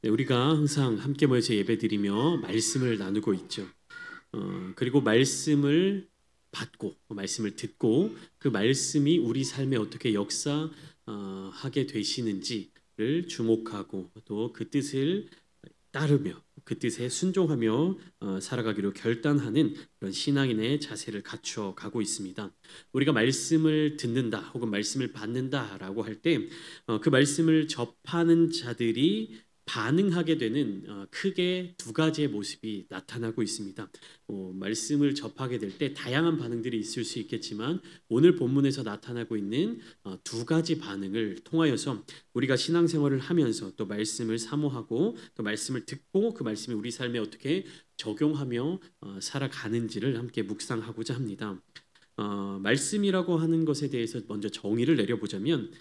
네, 우리가 항상 함께 모여서 예배드리며 말씀을 나누고 있죠. 그리고 말씀을 받고 말씀을 듣고 그 말씀이 우리 삶에 어떻게 역사하게 되시는지를 주목하고 또 그 뜻을 따르며 그 뜻에 순종하며 살아가기로 결단하는 그런 신앙인의 자세를 갖추어 가고 있습니다. 우리가 말씀을 듣는다 혹은 말씀을 받는다라고 할 때 그 말씀을 접하는 자들이 반응하게 되는 크게 두 가지의 모습이 나타나고 있습니다. 말씀을 접하게 될 때 다양한 반응들이 있을 수 있겠지만 오늘 본문에서 나타나고 있는 두 가지 반응을 통하여서 우리가 신앙생활을 하면서 또 말씀을 사모하고 또 말씀을 듣고 그 말씀이 우리 삶에 어떻게 적용하며 살아가는지를 함께 묵상하고자 합니다. 말씀이라고 하는 것에 대해서 먼저 정의를 내려보자면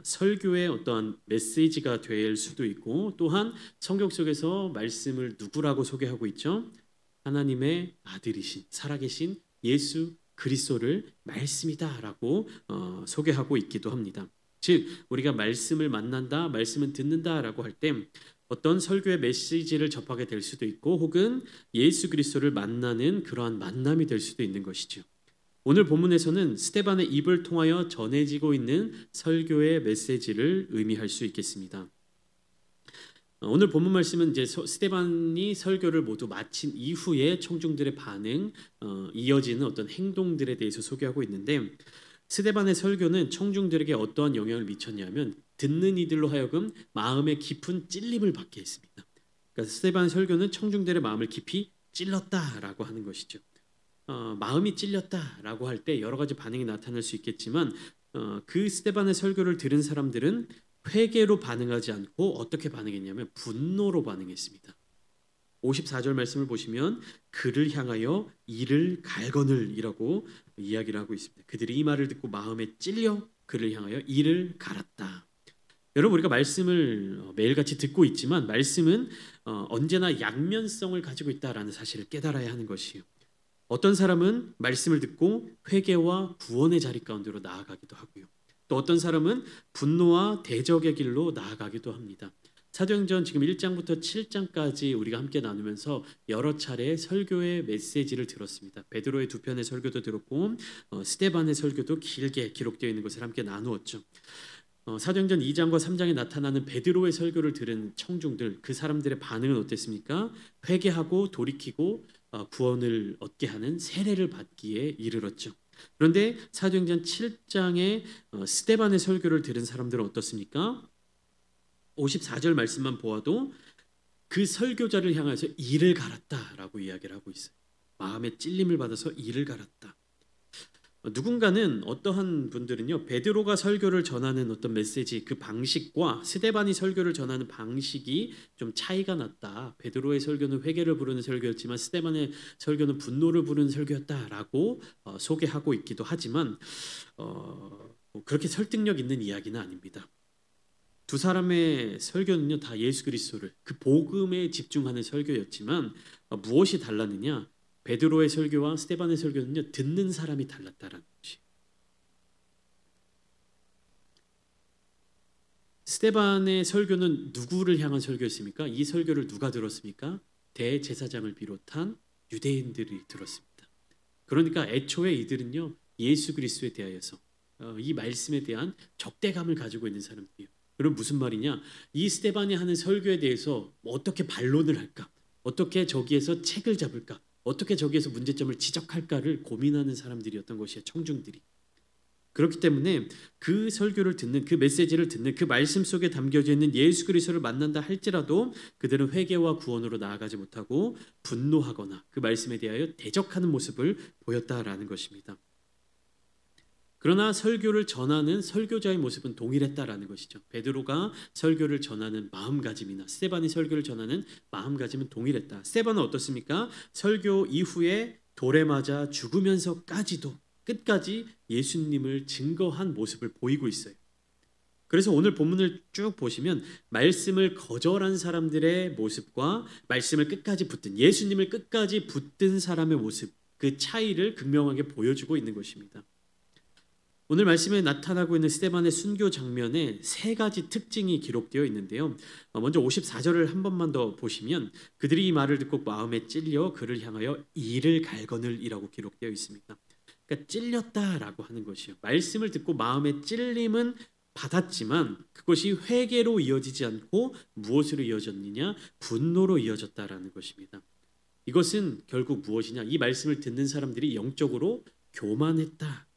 설교의 어떠한 메시지가 될 수도 있고 또한 성경 속에서 말씀을 누구라고 소개하고 있죠? 하나님의 아들이신 살아계신 예수 그리스도를 말씀이다라고 소개하고 있기도 합니다. 즉 우리가 말씀을 만난다, 말씀을 듣는다라고 할 때 어떤 설교의 메시지를 접하게 될 수도 있고 혹은 예수 그리스도를 만나는 그러한 만남이 될 수도 있는 것이죠. 오늘 본문에서는 스데반의 입을 통하여 전해지고 있는 설교의 메시지를 의미할 수 있겠습니다. 오늘 본문 말씀은 이제 스데반이 설교를 모두 마친 이후에 청중들의 반응, 이어지는 어떤 행동들에 대해서 소개하고 있는데 스데반의 설교는 청중들에게 어떠한 영향을 미쳤냐면 듣는 이들로 하여금 마음의 깊은 찔림을 받게 했습니다. 그러니까 스데반 설교는 청중들의 마음을 깊이 찔렀다라고 하는 것이죠. 마음이 찔렸다라고 할 때 여러 가지 반응이 나타날 수 있겠지만 그 스데반의 설교를 들은 사람들은 회개로 반응하지 않고 어떻게 반응했냐면 분노로 반응했습니다. 54절 말씀을 보시면 그를 향하여 이를 갈거늘이라고 이야기를 하고 있습니다. 그들이 이 말을 듣고 마음에 찔려 그를 향하여 이를 갈았다. 여러분 우리가 말씀을 매일같이 듣고 있지만 말씀은 언제나 양면성을 가지고 있다라는 사실을 깨달아야 하는 것이에요. 어떤 사람은 말씀을 듣고 회개와 구원의 자리 가운데로 나아가기도 하고요. 또 어떤 사람은 분노와 대적의 길로 나아가기도 합니다. 사도행전 지금 1장부터 7장까지 우리가 함께 나누면서 여러 차례 설교의 메시지를 들었습니다. 베드로의 두 편의 설교도 들었고 스데반의 설교도 길게 기록되어 있는 것을 함께 나누었죠. 사도행전 2장과 3장에 나타나는 베드로의 설교를 들은 청중들 그 사람들의 반응은 어땠습니까? 회개하고 돌이키고 구원을 얻게 하는 세례를 받기에 이르렀죠. 그런데 사도행전 7장에 스데반의 설교를 들은 사람들은 어떻습니까? 54절 말씀만 보아도 그 설교자를 향해서 이를 갈았다라고 이야기를 하고 있어요. 마음에 찔림을 받아서 이를 갈았다. 누군가는 어떠한 분들은요 베드로가 설교를 전하는 어떤 메시지 그 방식과 스데반이 설교를 전하는 방식이 좀 차이가 났다. 베드로의 설교는 회개를 부르는 설교였지만 스데반의 설교는 분노를 부르는 설교였다라고 소개하고 있기도 하지만 그렇게 설득력 있는 이야기는 아닙니다. 두 사람의 설교는요 다 예수 그리스도를 그 복음에 집중하는 설교였지만 무엇이 달랐느냐? 베드로의 설교와 스데반의 설교는요 듣는 사람이 달랐다라는 것이. 스데반의 설교는 누구를 향한 설교였습니까? 이 설교를 누가 들었습니까? 대제사장을 비롯한 유대인들이 들었습니다. 그러니까 애초에 이들은요 예수 그리스도에 대하여서 이 말씀에 대한 적대감을 가지고 있는 사람들이에요. 그럼 무슨 말이냐? 이 스데반이 하는 설교에 대해서 어떻게 반론을 할까? 어떻게 저기에서 책을 잡을까? 어떻게 저기에서 문제점을 지적할까를 고민하는 사람들이었던 것이에요. 청중들이. 그렇기 때문에 그 설교를 듣는 그 메시지를 듣는 그 말씀 속에 담겨져 있는 예수 그리스도를 만난다 할지라도 그들은 회개와 구원으로 나아가지 못하고 분노하거나 그 말씀에 대하여 대적하는 모습을 보였다라는 것입니다. 그러나 설교를 전하는 설교자의 모습은 동일했다라는 것이죠. 베드로가 설교를 전하는 마음가짐이나 스데반이 설교를 전하는 마음가짐은 동일했다. 스데반은 어떻습니까? 설교 이후에 돌에 맞아 죽으면서까지도 끝까지 예수님을 증거한 모습을 보이고 있어요. 그래서 오늘 본문을 쭉 보시면 말씀을 거절한 사람들의 모습과 말씀을 끝까지 붙든 예수님을 끝까지 붙든 사람의 모습 그 차이를 극명하게 보여주고 있는 것입니다. 오늘 말씀에 나타나고 있는 스데반의 순교 장면에 세 가지 특징이 기록되어 있는데요. 먼저 54절을 한 번만 더 보시면 그들이 이 말을 듣고 마음에 찔려 그를 향하여 이를 갈거늘이라고 기록되어 있습니다. 그러니까 찔렸다라고 하는 것이요. 말씀을 듣고 마음에 찔림은 받았지만 그것이 회개로 이어지지 않고 무엇으로 이어졌느냐? 분노로 이어졌다라는 것입니다. 이것은 결국 무엇이냐? 이 말씀을 듣는 사람들이 영적으로 교만했다.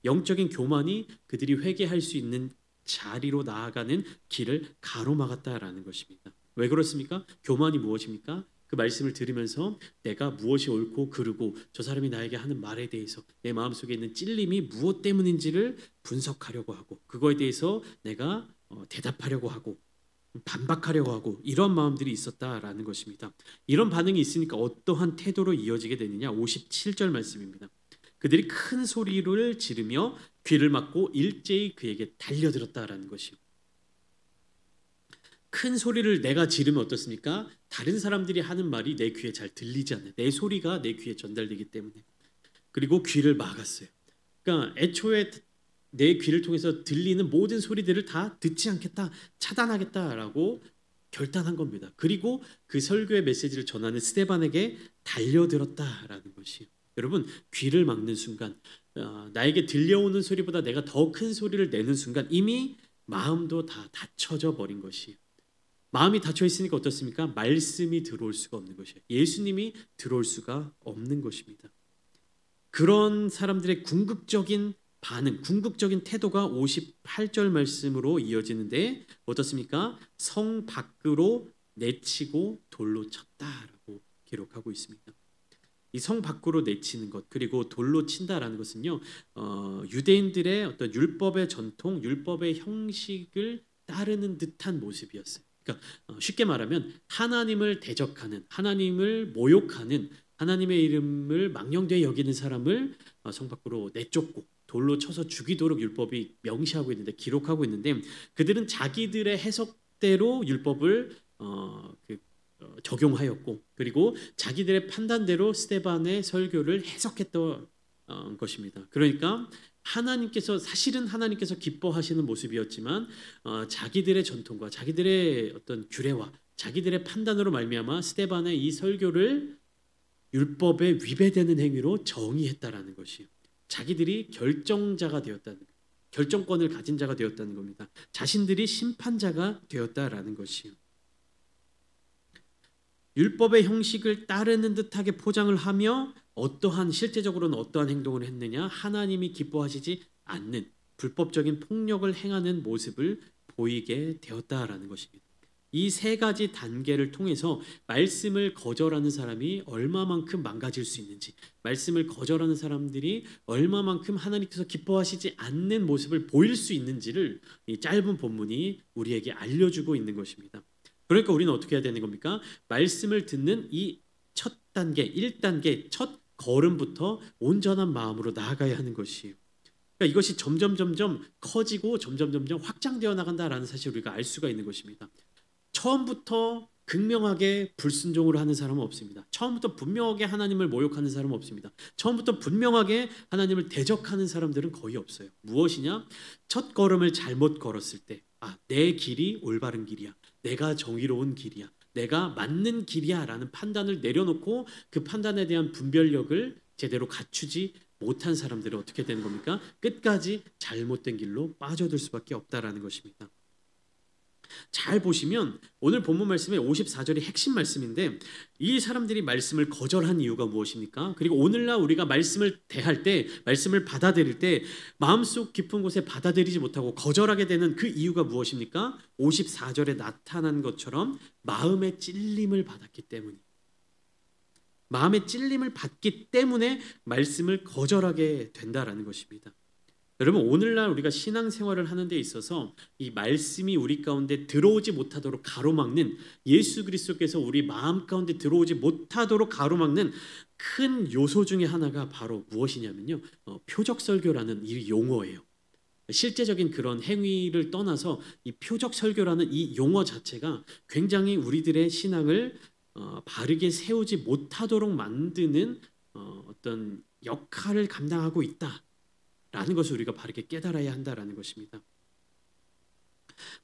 영적인 교만이 그들이 회개할 수 있는 자리로 나아가는 길을 가로막았다라는 것입니다. 왜 그렇습니까? 교만이 무엇입니까? 그 말씀을 들으면서 내가 무엇이 옳고 그르고 저 사람이 나에게 하는 말에 대해서 내 마음속에 있는 찔림이 무엇 때문인지를 분석하려고 하고 그거에 대해서 내가 대답하려고 하고 반박하려고 하고 이런 마음들이 있었다라는 것입니다. 이런 반응이 있으니까 어떠한 태도로 이어지게 되느냐? 57절 말씀입니다. 그들이 큰 소리를 지르며 귀를 막고 일제히 그에게 달려들었다라는 것이요. 큰 소리를 내가 지르면 어떻습니까? 다른 사람들이 하는 말이 내 귀에 잘 들리지 않아요. 내 소리가 내 귀에 전달되기 때문에. 그리고 귀를 막았어요. 그러니까 애초에 내 귀를 통해서 들리는 모든 소리들을 다 듣지 않겠다, 차단하겠다라고 결단한 겁니다. 그리고 그 설교의 메시지를 전하는 스데반에게 달려들었다라는 것이요. 여러분, 귀를 막는 순간 나에게 들려오는 소리보다 내가 더 큰 소리를 내는 순간 이미 마음도 다 닫혀져 버린 것이에요. 마음이 닫혀 있으니까 어떻습니까? 말씀이 들어올 수가 없는 것이에요. 예수님이 들어올 수가 없는 것입니다. 그런 사람들의 궁극적인 반응, 궁극적인 태도가 58절 말씀으로 이어지는데 어떻습니까? 성 밖으로 내치고 돌로 쳤다라고 기록하고 있습니다. 이 성 밖으로 내치는 것 그리고 돌로 친다라는 것은요 유대인들의 어떤 율법의 전통, 율법의 형식을 따르는 듯한 모습이었어요. 그러니까 쉽게 말하면 하나님을 대적하는, 하나님을 모욕하는, 하나님의 이름을 망령되이 여기는 사람을 성 밖으로 내쫓고 돌로 쳐서 죽이도록 율법이 명시하고 있는데 기록하고 있는데 그들은 자기들의 해석대로 율법을 적용하였고 그리고 자기들의 판단대로 스데반의 설교를 해석했던 것입니다. 그러니까 사실은 하나님께서 기뻐하시는 모습이었지만 자기들의 전통과 자기들의 어떤 규례와 자기들의 판단으로 말미암아 스데반의 이 설교를 율법에 위배되는 행위로 정의했다라는 것이에요. 자기들이 결정자가 되었다는 거예요. 결정권을 가진 자가 되었다는 겁니다. 자신들이 심판자가 되었다라는 것이에요. 율법의 형식을 따르는 듯하게 포장을 하며 실제적으로는 어떠한 행동을 했느냐? 하나님이 기뻐하시지 않는 불법적인 폭력을 행하는 모습을 보이게 되었다라는 것입니다. 이 세 가지 단계를 통해서 말씀을 거절하는 사람이 얼마만큼 망가질 수 있는지, 말씀을 거절하는 사람들이 얼마만큼 하나님께서 기뻐하시지 않는 모습을 보일 수 있는지를 이 짧은 본문이 우리에게 알려주고 있는 것입니다. 그러니까 우리는 어떻게 해야 되는 겁니까? 말씀을 듣는 이 첫 단계, 1단계, 첫 걸음부터 온전한 마음으로 나아가야 하는 것이에요. 그러니까 이것이 점점 커지고 점점 확장되어 나간다라는 사실을 우리가 알 수가 있는 것입니다. 처음부터 극명하게 불순종을 하는 사람은 없습니다. 처음부터 분명하게 하나님을 모욕하는 사람은 없습니다. 처음부터 분명하게 하나님을 대적하는 사람들은 거의 없어요. 무엇이냐? 첫 걸음을 잘못 걸었을 때 내 길이 올바른 길이야. 내가 정의로운 길이야. 내가 맞는 길이야 라는 판단을 내려놓고 그 판단에 대한 분별력을 제대로 갖추지 못한 사람들은 어떻게 되는 겁니까? 끝까지 잘못된 길로 빠져들 수밖에 없다라는 것입니다. 잘 보시면 오늘 본문 말씀의 54절이 핵심 말씀인데 이 사람들이 말씀을 거절한 이유가 무엇입니까? 그리고 오늘날 우리가 말씀을 대할 때, 말씀을 받아들일 때 마음속 깊은 곳에 받아들이지 못하고 거절하게 되는 그 이유가 무엇입니까? 54절에 나타난 것처럼 마음의 찔림을 받았기 때문이에요. 마음의 찔림을 받기 때문에 말씀을 거절하게 된다라는 것입니다. 여러분, 오늘날 우리가 신앙생활을 하는 데 있어서 이 말씀이 우리 가운데 들어오지 못하도록 가로막는, 예수 그리스도께서 우리 마음 가운데 들어오지 못하도록 가로막는 큰 요소 중에 하나가 바로 무엇이냐면요, 표적설교라는 이 용어예요. 실제적인 그런 행위를 떠나서 이 표적설교라는 이 용어 자체가 굉장히 우리들의 신앙을 바르게 세우지 못하도록 만드는 어떤 역할을 감당하고 있다 라는 것을 우리가 바르게 깨달아야 한다라는 것입니다.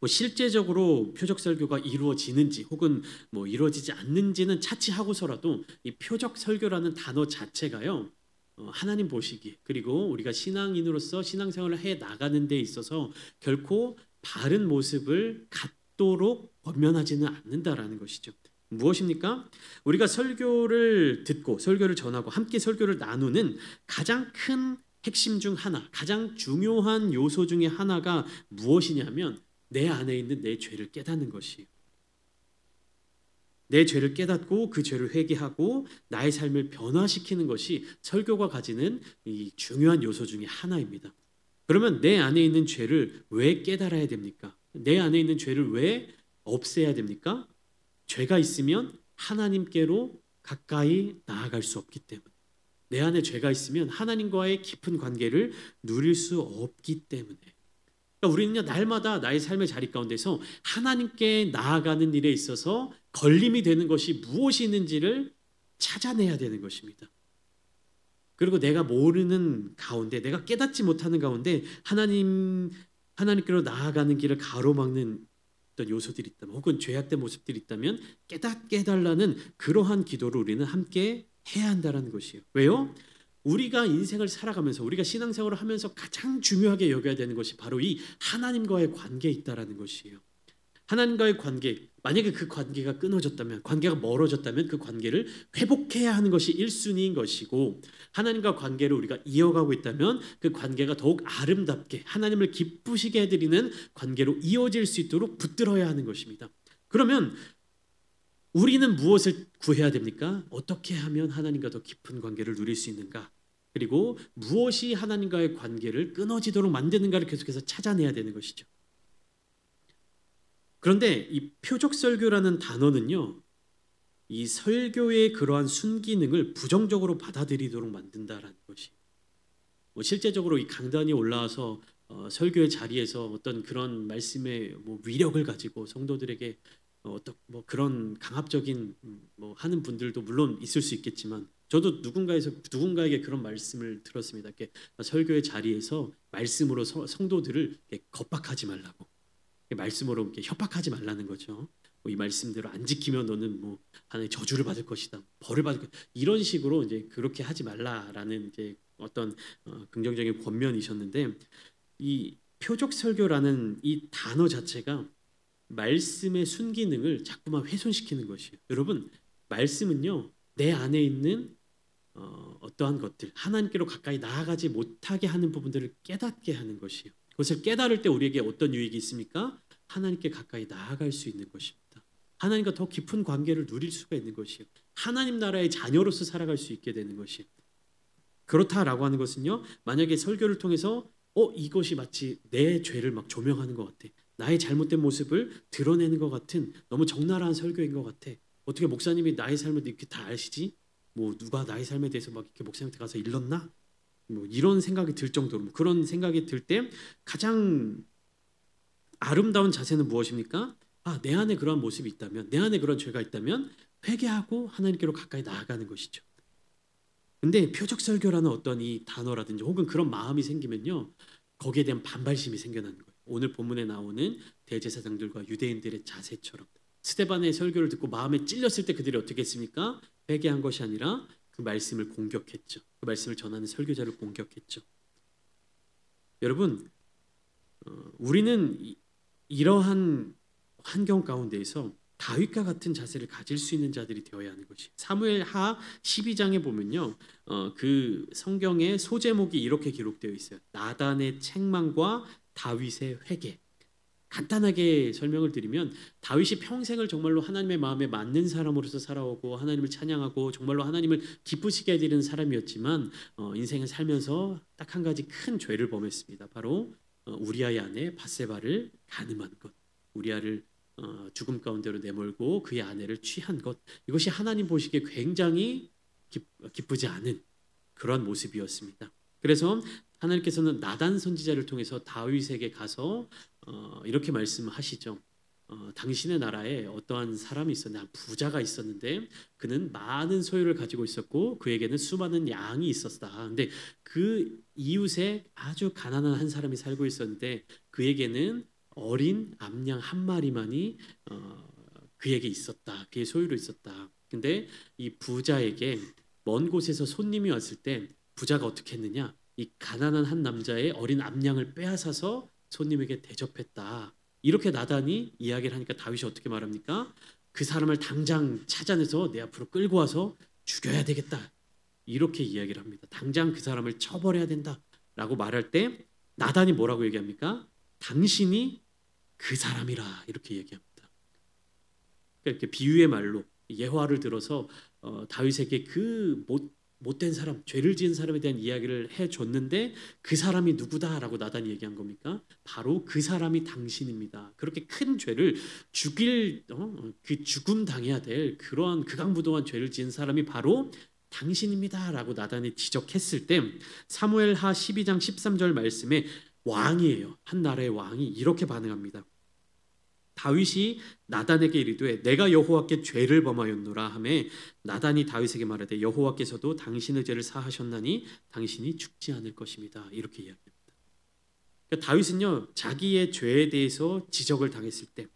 실제적으로 표적 설교가 이루어지는지 혹은 이루어지지 않는지는 차치하고서라도 이 표적 설교라는 단어 자체가요, 하나님 보시기에, 그리고 우리가 신앙인으로서 신앙생활을 해 나가는 데 있어서 결코 바른 모습을 갖도록 권면하지는 않는다라는 것이죠. 무엇입니까? 우리가 설교를 듣고 설교를 전하고 함께 설교를 나누는 가장 큰 핵심 중 하나, 가장 중요한 요소 중에 하나가 무엇이냐면 내 안에 있는 내 죄를 깨닫는 것이에요. 내 죄를 깨닫고 그 죄를 회개하고 나의 삶을 변화시키는 것이 설교가 가지는 이 중요한 요소 중에 하나입니다. 그러면 내 안에 있는 죄를 왜 깨달아야 됩니까? 내 안에 있는 죄를 왜 없애야 됩니까? 죄가 있으면 하나님께로 가까이 나아갈 수 없기 때문에, 내 안에 죄가 있으면 하나님과의 깊은 관계를 누릴 수 없기 때문에, 그러니까 우리는요, 날마다 나의 삶의 자리 가운데서 하나님께 나아가는 일에 있어서 걸림이 되는 것이 무엇이 있는지를 찾아내야 되는 것입니다. 그리고 내가 모르는 가운데, 내가 깨닫지 못하는 가운데 하나님께로 나아가는 길을 가로막는 어떤 요소들이 있다면, 혹은 죄악된 모습들이 있다면 깨닫게 해달라는 그러한 기도를 우리는 함께 해야 한다는 것이에요. 왜요? 우리가 인생을 살아가면서, 우리가 신앙생활을 하면서 가장 중요하게 여겨야 되는 것이 바로 이 하나님과의 관계에 있다라는 것이에요. 하나님과의 관계, 만약에 그 관계가 끊어졌다면, 관계가 멀어졌다면 그 관계를 회복해야 하는 것이 1순위인 것이고, 하나님과 관계를 우리가 이어가고 있다면 그 관계가 더욱 아름답게 하나님을 기쁘시게 해드리는 관계로 이어질 수 있도록 붙들어야 하는 것입니다. 그러면 우리는 무엇을 구해야 됩니까? 어떻게 하면 하나님과 더 깊은 관계를 누릴 수 있는가? 그리고 무엇이 하나님과의 관계를 끊어지도록 만드는가를 계속해서 찾아내야 되는 것이죠. 그런데 이 표적 설교라는 단어는요, 이 설교의 그러한 순기능을 부정적으로 받아들이도록 만든다라는 것이, 실제적으로 이 강단이 올라와서 설교의 자리에서 어떤 그런 말씀의 위력을 가지고 성도들에게 어떤 그런 강압적인 하는 분들도 물론 있을 수 있겠지만, 저도 누군가에게 그런 말씀을 들었습니다. 이렇게 설교의 자리에서 말씀으로 성도들을 겁박하지 말라고, 말씀으로 이렇게 협박하지 말라는 거죠. 이 말씀대로 안 지키면 너는 하나의 저주를 받을 것이다, 벌을 받을 것이다, 이런 식으로 이제 그렇게 하지 말라라는 이제 어떤 긍정적인 권면이셨는데, 이 표적 설교라는 이 단어 자체가 말씀의 순기능을 자꾸만 훼손시키는 것이에요. 여러분, 말씀은요, 내 안에 있는 어떠한 것들, 하나님께로 가까이 나아가지 못하게 하는 부분들을 깨닫게 하는 것이에요. 그것을 깨달을 때 우리에게 어떤 유익이 있습니까? 하나님께 가까이 나아갈 수 있는 것입니다. 하나님과 더 깊은 관계를 누릴 수가 있는 것이에요. 하나님 나라의 자녀로서 살아갈 수 있게 되는 것이에요. 그렇다라고 하는 것은요, 만약에 설교를 통해서 이것이 마치 내 죄를 막 조명하는 것 같아, 나의 잘못된 모습을 드러내는 것 같은 너무 적나라한 설교인 것 같아, 어떻게 목사님이 나의 삶을 이렇게 다 아시지? 누가 나의 삶에 대해서 막 이렇게 목사님한테 가서 일렀나? 이런 생각이 들 정도로, 그런 생각이 들 때 가장 아름다운 자세는 무엇입니까? 내 안에 그러한 모습이 있다면, 내 안에 그런 죄가 있다면 회개하고 하나님께로 가까이 나아가는 것이죠. 근데 표적 설교라는 어떤 이 단어라든지 혹은 그런 마음이 생기면요, 거기에 대한 반발심이 생겨나는 거예요. 오늘 본문에 나오는 대제사장들과 유대인들의 자세처럼 스데반의 설교를 듣고 마음에 찔렸을 때 그들이 어떻게 했습니까? 회개한 것이 아니라 그 말씀을 공격했죠. 그 말씀을 전하는 설교자를 공격했죠. 여러분, 우리는 이러한 환경 가운데에서 다윗과 같은 자세를 가질 수 있는 자들이 되어야 하는 것이, 사무엘하 12장에 보면요, 그 성경의 소제목이 이렇게 기록되어 있어요. 나단의 책망과 다윗의 회개. 간단하게 설명을 드리면, 다윗이 평생을 정말로 하나님의 마음에 맞는 사람으로서 살아오고 하나님을 찬양하고 정말로 하나님을 기쁘시게 해드리는 사람이었지만 인생을 살면서 딱 한 가지 큰 죄를 범했습니다. 바로 우리아의 아내 밧세바를 간음한 것, 우리아를 죽음 가운데로 내몰고 그의 아내를 취한 것, 이것이 하나님 보시기에 굉장히 기쁘지 않은 그런 모습이었습니다. 그래서 하나님께서는 나단 선지자를 통해서 다윗에게 가서 이렇게 말씀하시죠. 당신의 나라에 어떠한 사람이 있었는데, 부자가 있었는데 그는 많은 소유를 가지고 있었고 그에게는 수많은 양이 있었다. 근데 그 이웃에 아주 가난한 한 사람이 살고 있었는데 그에게는 어린 암양 한 마리만이 그에게 있었다. 그의 소유로 있었다. 근데 이 부자에게 먼 곳에서 손님이 왔을 때 부자가 어떻게 했느냐? 이 가난한 한 남자의 어린 암양을 빼앗아서 손님에게 대접했다. 이렇게 나단이 이야기를 하니까 다윗이 어떻게 말합니까? 그 사람을 당장 찾아내서 내 앞으로 끌고 와서 죽여야 되겠다. 이렇게 이야기를 합니다. 당장 그 사람을 처벌해야 된다라고 말할 때 나단이 뭐라고 얘기합니까? 당신이 그 사람이라 이렇게 얘기합니다. 그러니까 이렇게 비유의 말로 예화를 들어서 다윗에게 그 못된 사람, 죄를 지은 사람에 대한 이야기를 해줬는데 그 사람이 누구다라고 나단이 얘기한 겁니까? 바로 그 사람이 당신입니다. 그렇게 큰 죄를 그 죽음 당해야 될 그러한 극악무도한 죄를 지은 사람이 바로 당신입니다라고 나단이 지적했을 때 사무엘하 12장 13절 말씀에 왕이에요. 한 나라의 왕이 이렇게 반응합니다. 다윗이 나단에게 이르되 내가 여호와께 죄를 범하였노라 하매 나단이 다윗에게 말하되 여호와께서도 당신의 죄를 사하셨나니 당신이 죽지 않을 것입니다. 이렇게 이야기합니다. 그러니까 다윗은요 자기의 죄에 대해서 지적을 당했을 때,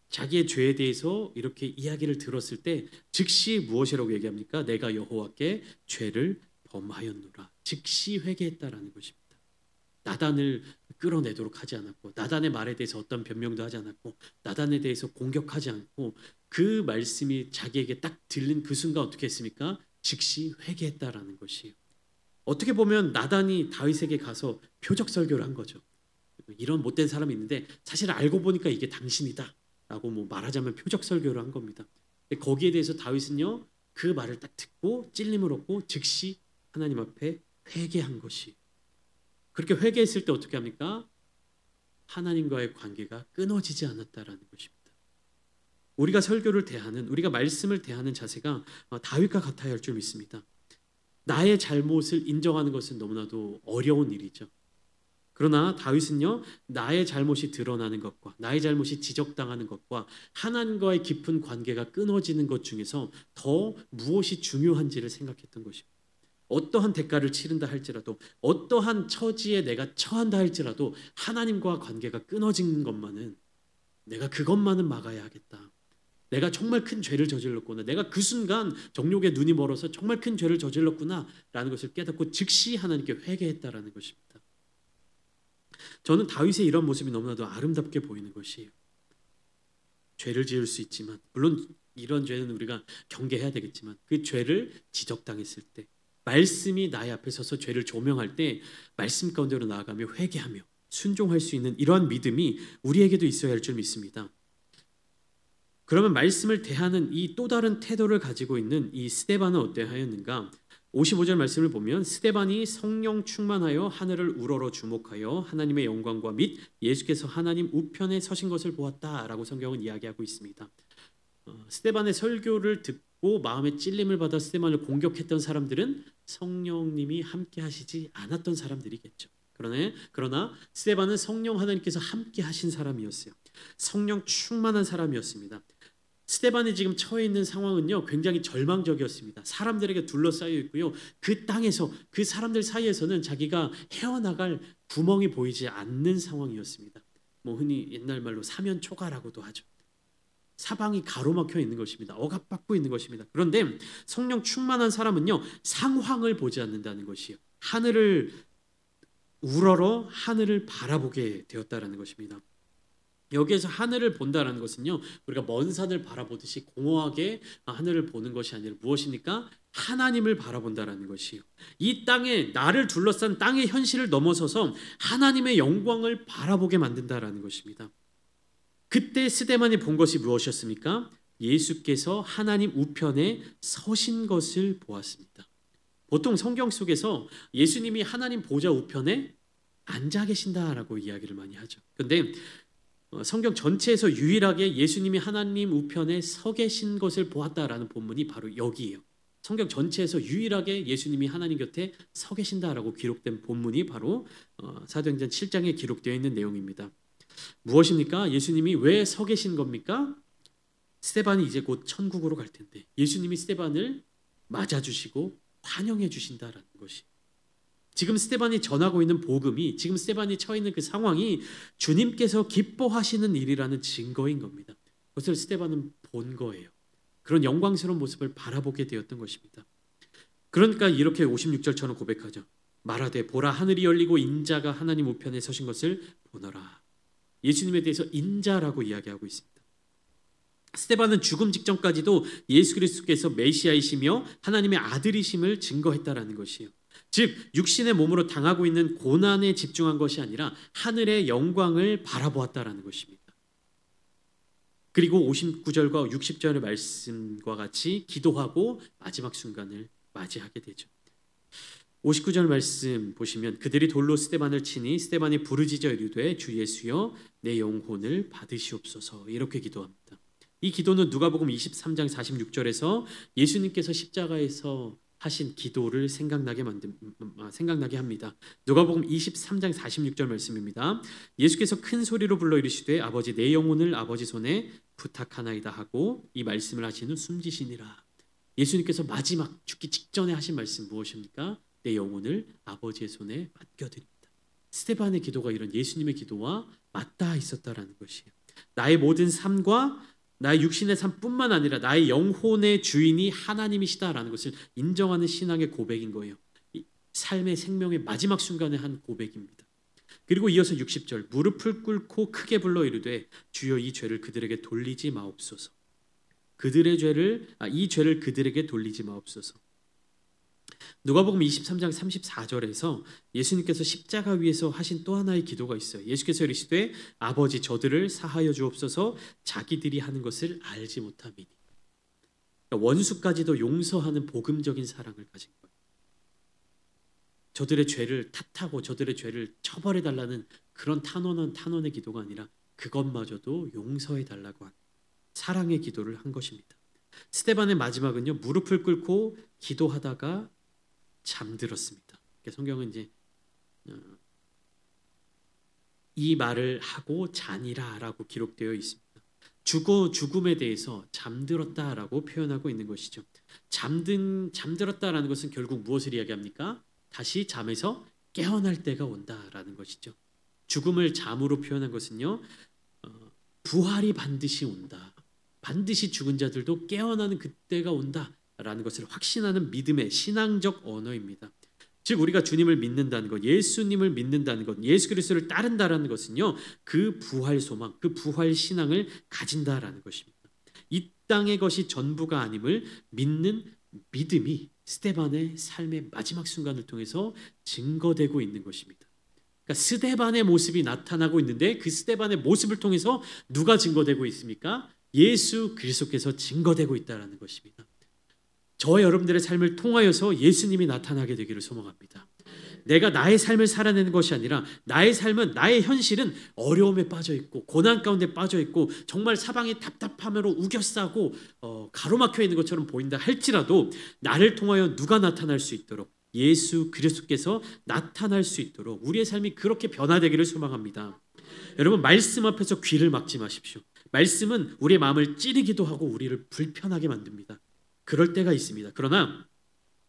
자기의 죄에 대해서 이렇게 이야기를 들었을 때 즉시 무엇이라고 얘기합니까? 내가 여호와께 죄를 범하였노라. 즉시 회개했다라는 것입니다. 나단을 끌어내도록 하지 않았고 나단의 말에 대해서 어떤 변명도 하지 않았고 나단에 대해서 공격하지 않고 그 말씀이 자기에게 딱 들린 그 순간 어떻게 했습니까? 즉시 회개했다라는 것이에요. 어떻게 보면 나단이 다윗에게 가서 표적 설교를 한 거죠. 이런 못된 사람이 있는데 사실 알고 보니까 이게 당신이다 라고 말하자면 표적 설교를 한 겁니다. 근데 거기에 대해서 다윗은요 그 말을 딱 듣고 찔림을 얻고 즉시 하나님 앞에 회개한 것이, 그렇게 회개했을 때 어떻게 합니까? 하나님과의 관계가 끊어지지 않았다라는 것입니다. 우리가 설교를 대하는, 우리가 말씀을 대하는 자세가 다윗과 같아야 할 줄 믿습니다. 나의 잘못을 인정하는 것은 너무나도 어려운 일이죠. 그러나 다윗은요 나의 잘못이 드러나는 것과 나의 잘못이 지적당하는 것과 하나님과의 깊은 관계가 끊어지는 것 중에서 더 무엇이 중요한지를 생각했던 것입니다. 어떠한 대가를 치른다 할지라도, 어떠한 처지에 내가 처한다 할지라도 하나님과 관계가 끊어진 것만은, 내가 그것만은 막아야 하겠다. 내가 정말 큰 죄를 저질렀구나, 내가 그 순간 정욕의 눈이 멀어서 정말 큰 죄를 저질렀구나 라는 것을 깨닫고 즉시 하나님께 회개했다라는 것입니다. 저는 다윗의 이런 모습이 너무나도 아름답게 보이는 것이에요. 죄를 지을 수 있지만, 물론 이런 죄는 우리가 경계해야 되겠지만 그 죄를 지적당했을 때, 말씀이 나의 앞에 서서 죄를 조명할 때 말씀 가운데로 나아가며 회개하며 순종할 수 있는 이러한 믿음이 우리에게도 있어야 할 줄 믿습니다. 그러면 말씀을 대하는 이 또 다른 태도를 가지고 있는 이 스데반은 어떠하였는가? 55절 말씀을 보면 스데반이 성령 충만하여 하늘을 우러러 주목하여 하나님의 영광과 및 예수께서 하나님 우편에 서신 것을 보았다라고 성경은 이야기하고 있습니다. 스데반의 설교를 듣고 마음에 찔림을 받아 스데반을 공격했던 사람들은 성령님이 함께 하시지 않았던 사람들이겠죠. 그러나 스데반은 성령 하나님께서 함께 하신 사람이었어요. 성령 충만한 사람이었습니다. 스데반이 지금 처해 있는 상황은요 굉장히 절망적이었습니다. 사람들에게 둘러싸여 있고요, 그 땅에서 그 사람들 사이에서는 자기가 헤어나갈 구멍이 보이지 않는 상황이었습니다. 흔히 옛날 말로 사면초가라고도 하죠. 사방이 가로막혀 있는 것입니다. 억압받고 있는 것입니다. 그런데 성령 충만한 사람은요 상황을 보지 않는다는 것이에요. 하늘을 우러러 하늘을 바라보게 되었다라는 것입니다. 여기에서 하늘을 본다라는 것은요 우리가 먼 산을 바라보듯이 공허하게 하늘을 보는 것이 아니라 무엇입니까? 하나님을 바라본다라는 것이에요. 이 땅에, 나를 둘러싼 땅의 현실을 넘어서서 하나님의 영광을 바라보게 만든다라는 것입니다. 그때 스데반이 본 것이 무엇이었습니까? 예수께서 하나님 우편에 서신 것을 보았습니다. 보통 성경 속에서 예수님이 하나님 보좌 우편에 앉아 계신다라고 이야기를 많이 하죠. 그런데 성경 전체에서 유일하게 예수님이 하나님 우편에 서 계신 것을 보았다라는 본문이 바로 여기예요. 성경 전체에서 유일하게 예수님이 하나님 곁에 서 계신다라고 기록된 본문이 바로 사도행전 7장에 기록되어 있는 내용입니다. 무엇입니까? 예수님이 왜 서 계신 겁니까? 스데반이 이제 곧 천국으로 갈 텐데 예수님이 스데반을 맞아주시고 환영해 주신다라는 것이, 지금 스데반이 전하고 있는 복음이, 지금 스데반이 처해 있는 그 상황이 주님께서 기뻐하시는 일이라는 증거인 겁니다. 그것을 스데반은 본 거예요. 그런 영광스러운 모습을 바라보게 되었던 것입니다. 그러니까 이렇게 56절처럼 고백하죠. 말하되 보라 하늘이 열리고 인자가 하나님 우편에 서신 것을 보너라. 예수님에 대해서 인자라고 이야기하고 있습니다. 스데반은 죽음 직전까지도 예수 그리스도께서 메시아이시며 하나님의 아들이심을 증거했다라는 것이에요. 즉 육신의 몸으로 당하고 있는 고난에 집중한 것이 아니라 하늘의 영광을 바라보았다라는 것입니다. 그리고 59절과 60절의 말씀과 같이 기도하고 마지막 순간을 맞이하게 되죠. 59절 말씀 보시면 그들이 돌로 스데반을 치니 스데반이 부르짖어 이르되 주 예수여 내 영혼을 받으시옵소서 이렇게 기도합니다. 이 기도는 누가복음 23장 46절에서 예수님께서 십자가에서 하신 기도를 생각나게 합니다. 누가복음 23장 46절 말씀입니다. 예수께서 큰 소리로 불러 이르시되 아버지 내 영혼을 아버지 손에 부탁하나이다 하고 이 말씀을 하신 후 숨지시니라. 예수님께서 마지막 죽기 직전에 하신 말씀 무엇입니까? 내 영혼을 아버지의 손에 맡겨드립니다. 스데반의 기도가 이런 예수님의 기도와 맞닿아 있었다라는 것이에요. 나의 모든 삶과 나의 육신의 삶뿐만 아니라 나의 영혼의 주인이 하나님이시다라는 것을 인정하는 신앙의 고백인 거예요. 삶의 생명의 마지막 순간에 한 고백입니다. 그리고 이어서 60절 무릎을 꿇고 크게 불러 이르되 주여 이 죄를 그들에게 돌리지 마옵소서. 이 죄를 그들에게 돌리지 마옵소서. 누가복음 23장 34절에서 예수님께서 십자가 위에서 하신 또 하나의 기도가 있어요. 예수께서 이르시되 아버지 저들을 사하여 주옵소서 자기들이 하는 것을 알지 못함이니. 그러니까 원수까지도 용서하는 복음적인 사랑을 가진 거예요. 저들의 죄를 탓하고 저들의 죄를 처벌해 달라는 그런 탄원의 기도가 아니라 그것마저도 용서해 달라고 하는 사랑의 기도를 한 것입니다. 스데반의 마지막은요 무릎을 꿇고 기도하다가 잠들었습니다. 성경은 이제 이 말을 하고 자니라라고 기록되어 있습니다. 죽음에 대해서 잠들었다라고 표현하고 있는 것이죠. 잠들었다라는 것은 결국 무엇을 이야기합니까? 다시 잠에서 깨어날 때가 온다라는 것이죠. 죽음을 잠으로 표현한 것은요 부활이 반드시 온다. 반드시 죽은 자들도 깨어나는 그때가 온다라는 것을 확신하는 믿음의 신앙적 언어입니다. 즉 우리가 주님을 믿는다는 것, 예수님을 믿는다는 것, 예수 그리스도를 따른다라는 것은요 그 부활 소망, 그 부활 신앙을 가진다라는 것입니다. 이 땅의 것이 전부가 아님을 믿는 믿음이 스데반의 삶의 마지막 순간을 통해서 증거되고 있는 것입니다. 그러니까 스데반의 모습이 나타나고 있는데 그 스데반의 모습을 통해서 누가 증거되고 있습니까? 예수 그리스도께서 증거되고 있다는 것입니다. 저와 여러분들의 삶을 통하여서 예수님이 나타나게 되기를 소망합니다. 내가 나의 삶을 살아내는 것이 아니라 나의 삶은, 나의 현실은 어려움에 빠져 있고 고난 가운데 빠져 있고 정말 사방이 답답함으로 우겨싸고 가로막혀 있는 것처럼 보인다 할지라도 나를 통하여 누가 나타날 수 있도록 예수 그리스도께서 나타날 수 있도록 우리의 삶이 그렇게 변화되기를 소망합니다. 여러분 말씀 앞에서 귀를 막지 마십시오. 말씀은 우리의 마음을 찌르기도 하고 우리를 불편하게 만듭니다. 그럴 때가 있습니다. 그러나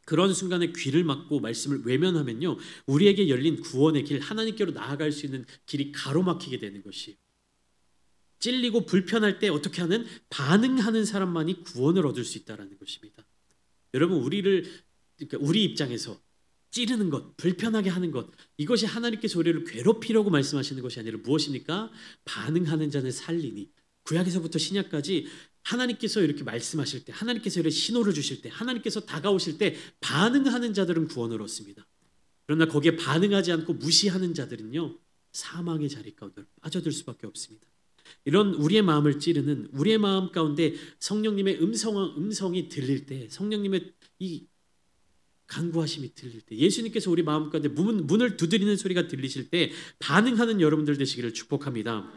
그런 순간에 귀를 막고 말씀을 외면하면요 우리에게 열린 구원의 길, 하나님께로 나아갈 수 있는 길이 가로막히게 되는 것이에요. 찔리고 불편할 때 어떻게 하는? 반응하는 사람만이 구원을 얻을 수 있다는 것입니다. 여러분 우리 입장에서 찌르는 것, 불편하게 하는 것, 이것이 하나님께서 우리를 괴롭히려고 말씀하시는 것이 아니라 무엇입니까? 반응하는 자는 살리니. 구약에서부터 신약까지 하나님께서 이렇게 말씀하실 때, 하나님께서 이렇게 신호를 주실 때, 하나님께서 다가오실 때 반응하는 자들은 구원을 얻습니다. 그러나 거기에 반응하지 않고 무시하는 자들은요 사망의 자리 가운데 빠져들 수밖에 없습니다. 이런 우리의 마음을 찌르는, 우리의 마음 가운데 성령님의 음성이 들릴 때, 성령님의 이 간구하심이 들릴 때, 예수님께서 우리 마음 가운데 문을 두드리는 소리가 들리실 때 반응하는 여러분들 되시기를 축복합니다.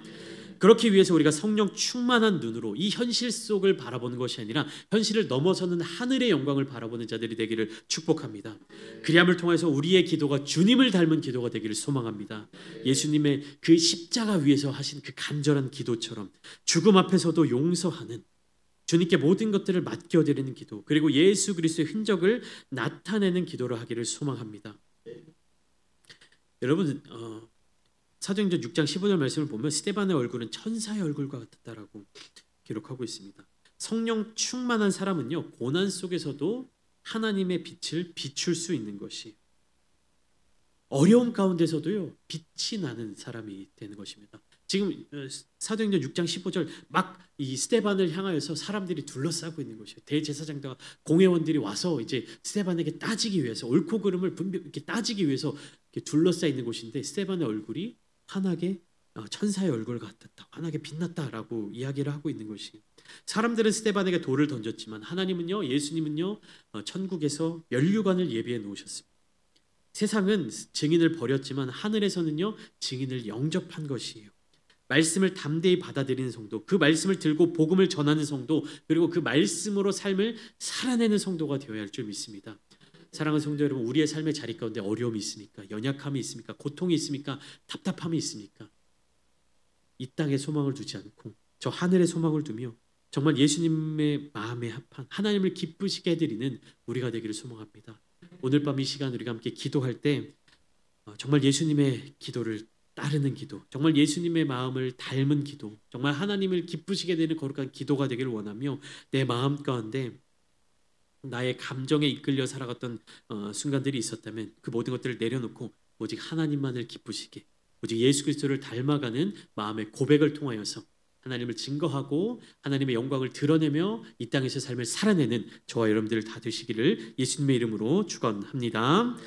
그렇기 위해서 우리가 성령 충만한 눈으로 이 현실 속을 바라보는 것이 아니라 현실을 넘어서는 하늘의 영광을 바라보는 자들이 되기를 축복합니다. 그리함을 통해서 우리의 기도가 주님을 닮은 기도가 되기를 소망합니다. 예수님의 그 십자가 위에서 하신 그 간절한 기도처럼 죽음 앞에서도 용서하는, 주님께 모든 것들을 맡겨드리는 기도, 그리고 예수 그리스도의 흔적을 나타내는 기도를 하기를 소망합니다. 여러분, 사도행전 6장 15절 말씀을 보면 스데반의 얼굴은 천사의 얼굴과 같았다라고 기록하고 있습니다. 성령 충만한 사람은요, 고난 속에서도 하나님의 빛을 비출 수 있는 것이, 어려움 가운데서도요 빛이 나는 사람이 되는 것입니다. 지금 사도행전 6장 15절 막 이 스데반을 향하여서 사람들이 둘러싸고 있는 것이에요. 대제사장과 공회원들이 와서 이제 스데반에게 따지기 위해서, 옳고 그름을 이렇게 따지기 위해서 이렇게 둘러싸 있는 곳인데, 스데반의 얼굴이 환하게 천사의 얼굴 같았다, 환하게 빛났다라고 이야기를 하고 있는 것이, 사람들은 스데반에게 돌을 던졌지만 하나님은요, 예수님은요 천국에서 면류관을 예비해 놓으셨습니다. 세상은 증인을 버렸지만 하늘에서는요 증인을 영접한 것이에요. 말씀을 담대히 받아들이는 성도, 그 말씀을 들고 복음을 전하는 성도, 그리고 그 말씀으로 삶을 살아내는 성도가 되어야 할 줄 믿습니다. 사랑하는 성도 여러분, 우리의 삶의 자리 가운데 어려움이 있습니까? 연약함이 있습니까? 고통이 있습니까? 답답함이 있습니까? 이 땅에 소망을 두지 않고 저 하늘에 소망을 두며 정말 예수님의 마음에 합한, 하나님을 기쁘시게 해드리는 우리가 되기를 소망합니다. 오늘 밤 이 시간 우리가 함께 기도할 때 정말 예수님의 기도를 따르는 기도, 정말 예수님의 마음을 닮은 기도, 정말 하나님을 기쁘시게 되는 거룩한 기도가 되기를 원하며, 내 마음 가운데 나의 감정에 이끌려 살아갔던 순간들이 있었다면 그 모든 것들을 내려놓고 오직 하나님만을 기쁘시게, 오직 예수 그리스도를 닮아가는 마음의 고백을 통하여서 하나님을 증거하고 하나님의 영광을 드러내며 이 땅에서 삶을 살아내는 저와 여러분들 다 되시기를 예수님의 이름으로 축원합니다.